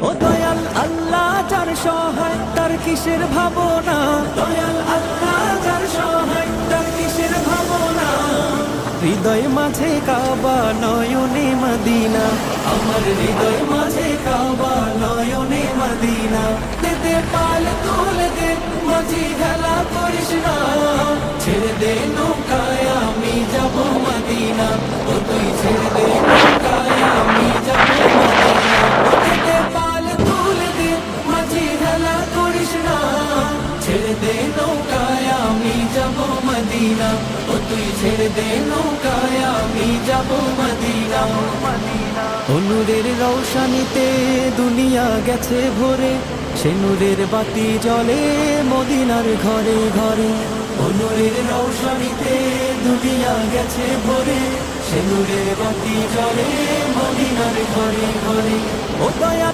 ও দয়াল আল্লাহ যার সহায় তার কিসের ভাবনা, দয়াল আল্লাহ যার সহায় তার কিসের ভাবনা। হৃদয় মাঝে কাবা নয়নে মদিনা, আমার হৃদয় মাঝে কাবা নয়নে মদিনা। দে পাল তুলে দে মাঝি খেলা করিস না, ছেড়ে দে নৌকায় আমি যাব মদিনা। ও তুই ছেড়ে দে নৌকায় আমি যাব মদিনা। দে পাল তুলে দে মাঝি খেলা করিস না, ছেড়ে দে নৌকায় আমি যাব মদিনা। ও তুই ছেড়ে দে নৌকায় আমি যাব মদিনা। নূরের রৌশনীতে দুনিয়া গেছে ভরে, সে নূরের বাতি জ্বলে মদিনার ঘরে ঘরে। নূরের রৌশনীতে দুনিয়া গেছে ভরে, সে নূরের বাতি জ্বলে মদিনার ঘরে ঘরে। ও দয়া